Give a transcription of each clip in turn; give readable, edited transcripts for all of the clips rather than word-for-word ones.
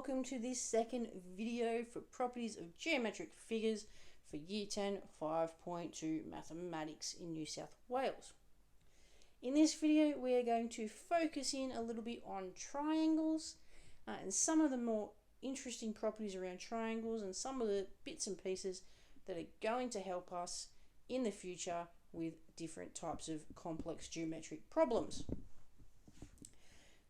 welcome to this second video for properties of geometric figures for Year 10 5.2 Mathematics in New South Wales. In this video we are going to focus in a little bit on triangles and some of the more interesting properties around triangles and some of the bits and pieces that are going to help us in the future with different types of complex geometric problems.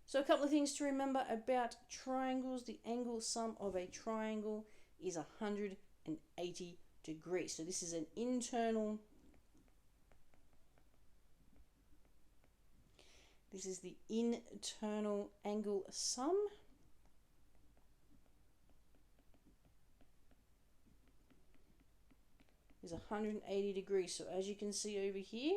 So a couple of things to remember about triangles. The angle sum of a triangle is 180 degrees. So this is an internal, this is the internal angle sum. Is 180 degrees. So as you can see over here,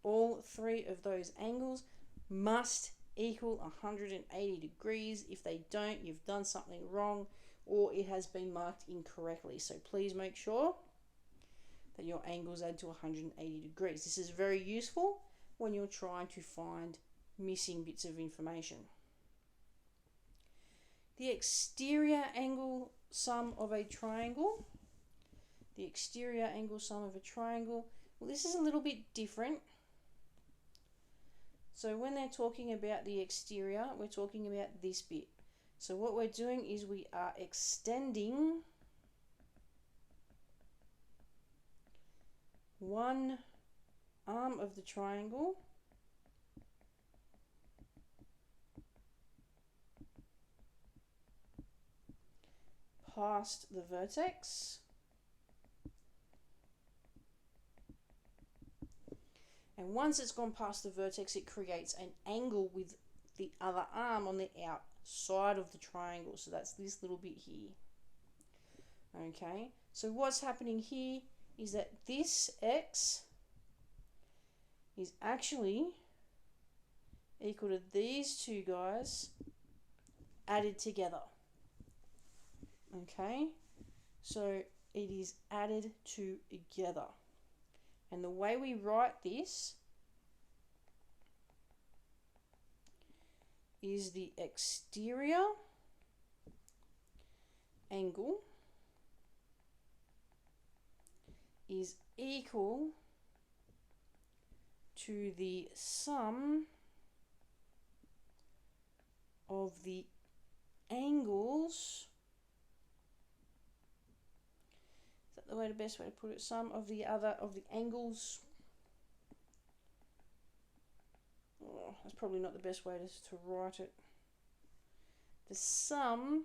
all three of those angles must equal 180 degrees. If they don't, you've done something wrong or it has been marked incorrectly. So please make sure that your angles add to 180 degrees. This is very useful when you're trying to find missing bits of information. The exterior angle sum of a triangle. The exterior angle sum of a triangle. Well, this is a little bit different. So when they're talking about the exterior, we're talking about this bit. So what we're doing is we are extending one arm of the triangle past the vertex. And once it's gone past the vertex, it creates an angle with the other arm on the outside of the triangle. So that's this little bit here. Okay, so what's happening here is that this x is actually equal to these two guys added together. Okay, so it is added together. And the way we write this is the exterior angle is equal to the sum of the angles. Is that the best way to put it? Sum of the angles. Oh, that's probably not the best way to write it. The sum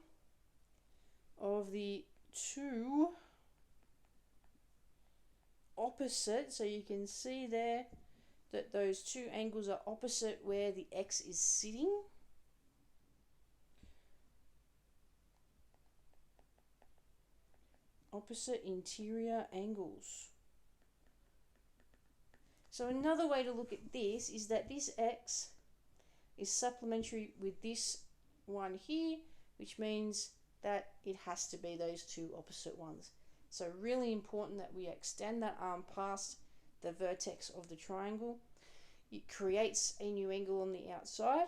of the two opposite, so you can see there that those two angles are opposite where the x is sitting. Opposite interior angles. So another way to look at this is that this x is supplementary with this one here, which means that it has to be those two opposite ones. So really important that we extend that arm past the vertex of the triangle. It creates a new angle on the outside,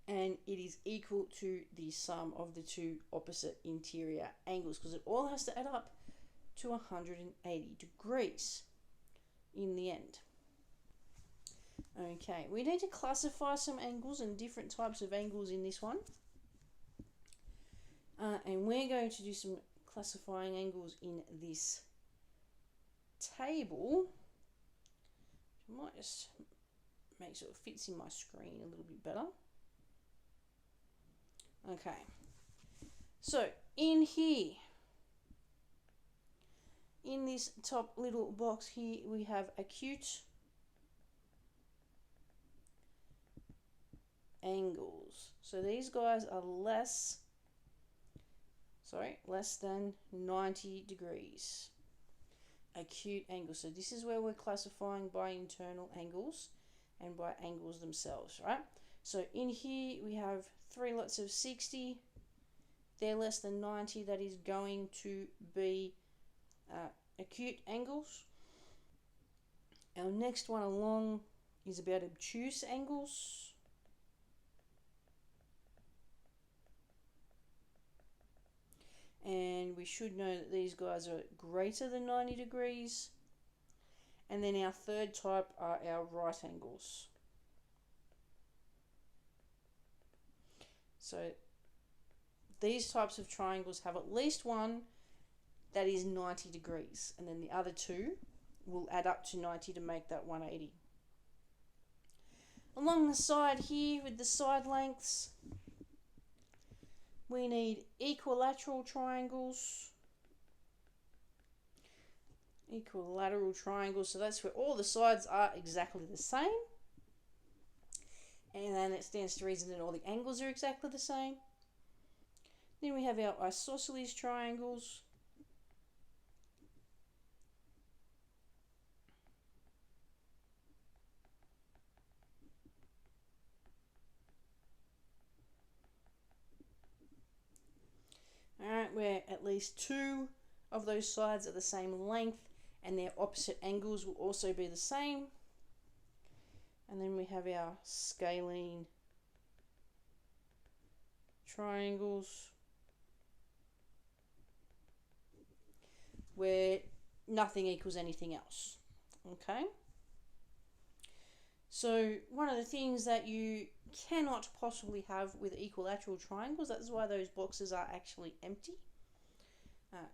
and it is equal to the sum of the two opposite interior angles, because it all has to add up to 180 degrees in the end. Okay, we need to classify some angles and different types of angles in this one. And we're going to do some classifying angles in this table. I might just make sure it fits in my screen a little bit better. Okay, so in here, in this top little box here, we have acute angles. So these guys are less than 90 degrees. Acute angles. So this is where we're classifying by internal angles and by angles themselves, right? So in here we have three lots of 60. They're less than 90. That is going to be acute angles. Our next one along is about obtuse angles. we should know that these guys are greater than 90 degrees. And then our third type are our right angles. So these types of triangles have at least one that is 90 degrees, and then the other two will add up to 90 to make that 180. Along the side here with the side lengths, we need equilateral triangles. Equilateral triangles, so that's where all the sides are exactly the same. And then it stands to reason that all the angles are exactly the same. Then we have our isosceles triangles. Alright, where at least two of those sides are the same length and their opposite angles will also be the same. And then we have our scalene triangles, where nothing equals anything else. Okay? So one of the things that you cannot possibly have with equilateral triangles, that's why those boxes are actually empty.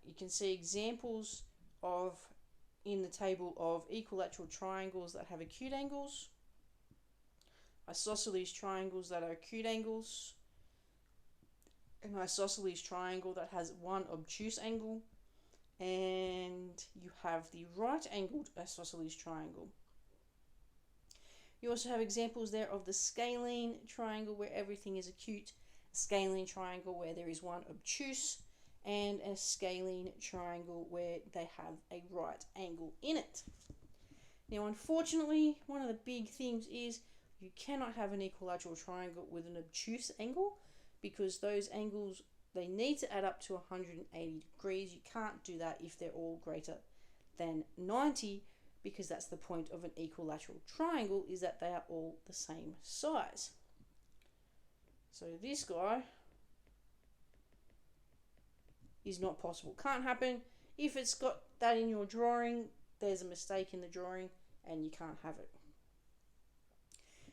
You can see examples of in the table of equilateral triangles that have acute angles, isosceles triangles that are acute angles, an isosceles triangle that has one obtuse angle, and you have the right angled isosceles triangle. You also have examples there of the scalene triangle where everything is acute, a scalene triangle where there is one obtuse, and a scalene triangle where they have a right angle in it. Now, unfortunately, one of the big things is you cannot have an equilateral triangle with an obtuse angle, because those angles, they need to add up to 180 degrees. You can't do that if they're all greater than 90, because that's the point of an equilateral triangle, is that they are all the same size. So this guy is not possible. Can't happen. If it's got that in your drawing, there's a mistake in the drawing and you can't have it.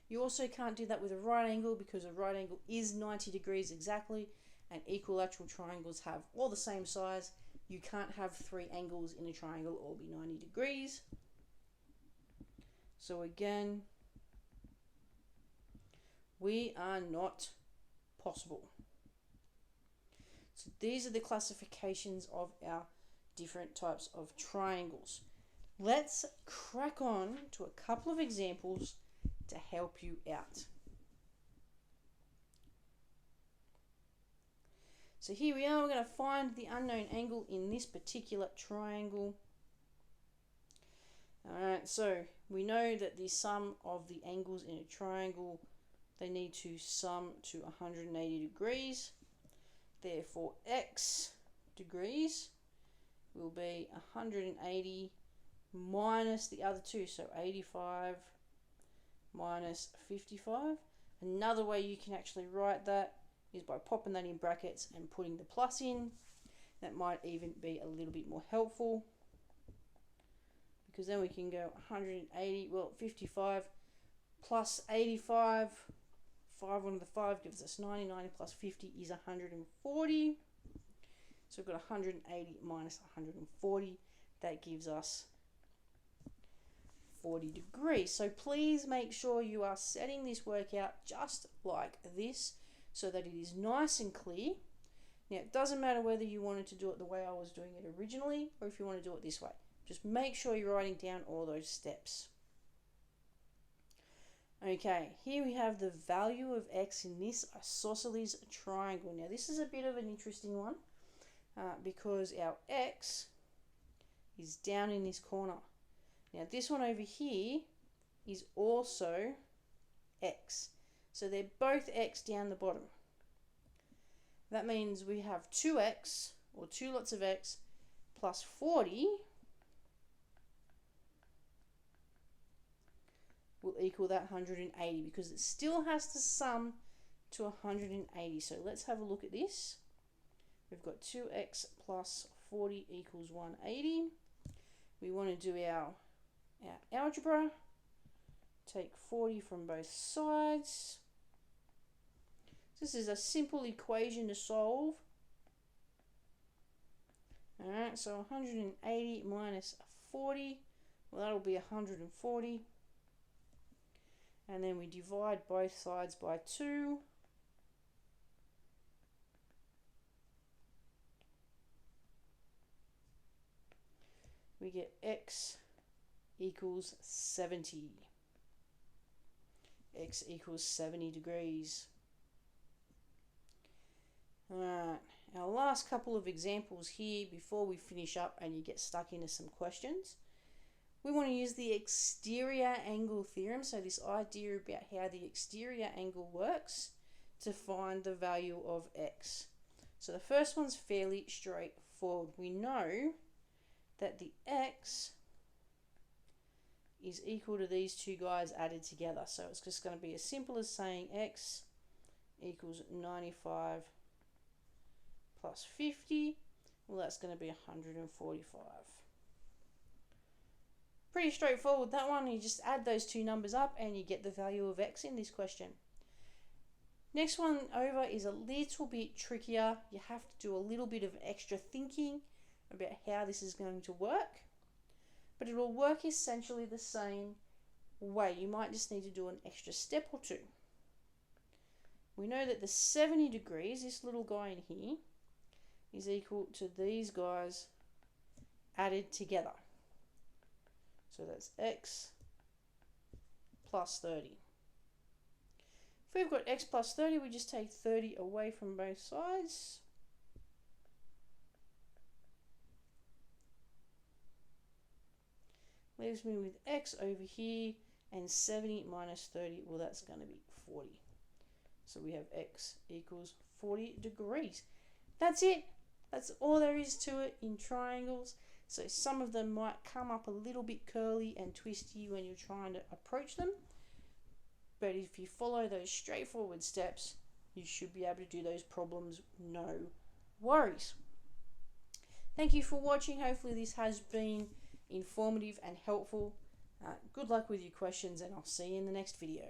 You also can't do that with a right angle, because a right angle is 90 degrees exactly, and equilateral triangles have all the same size. You can't have three angles in a triangle all be 90 degrees. So again, we are not possible. So these are the classifications of our different types of triangles. Let's crack on to a couple of examples to help you out. So here we are, we're going to find the unknown angle in this particular triangle. Alright, so we know that the sum of the angles in a triangle, they need to sum to 180 degrees. Therefore, x degrees will be 180 minus the other two, so 85 minus 55. Another way you can actually write that is by popping that in brackets and putting the plus in. That might even be a little bit more helpful, because then we can go 180, well, 55 plus 85, 5 on the 5 gives us 90, 90 plus 50 is 140. So we've got 180 minus 140, that gives us 40 degrees. So please make sure you are setting this work out just like this, so that it is nice and clear. Now, it doesn't matter whether you wanted to do it the way I was doing it originally, or if you want to do it this way. Just make sure you're writing down all those steps. Okay, here we have the value of x in this isosceles triangle. Now, this is a bit of an interesting one, because our x is down in this corner. Now, this one over here is also x. So they're both x down the bottom. That means we have 2x, or 2 lots of x, plus 40 will equal that 180, because it still has to sum to 180. So let's have a look at this. We've got 2x plus 40 equals 180. We want to do our algebra. Take 40 from both sides. This is a simple equation to solve. Alright, so 180 minus 40, well, that'll be 140. And then we divide both sides by 2. We get x equals 70. X equals 70 degrees. Alright, our last couple of examples here before we finish up and you get stuck into some questions. We want to use the exterior angle theorem, so this idea about how the exterior angle works to find the value of x. So the first one's fairly straightforward. We know that the x is equal to these two guys added together. So it's just going to be as simple as saying x equals 95 plus 50. Well, that's going to be 145. Pretty straightforward, that one. You just add those two numbers up and you get the value of x in this question. Next one over is a little bit trickier. You have to do a little bit of extra thinking about how this is going to work, but it will work essentially the same way. You might just need to do an extra step or two. We know that the 70 degrees, this little guy in here, is equal to these guys added together. So that's x plus 30. If we've got x plus 30, we just take 30 away from both sides. Leaves me with x over here, and 70 minus 30, well, that's going to be 40. So we have x equals 40 degrees. That's it. That's all there is to it in triangles. So some of them might come up a little bit curly and twisty when you're trying to approach them. But if you follow those straightforward steps, you should be able to do those problems, no worries. Thank you for watching. Hopefully this has been informative and helpful. Good luck with your questions, and I'll see you in the next video.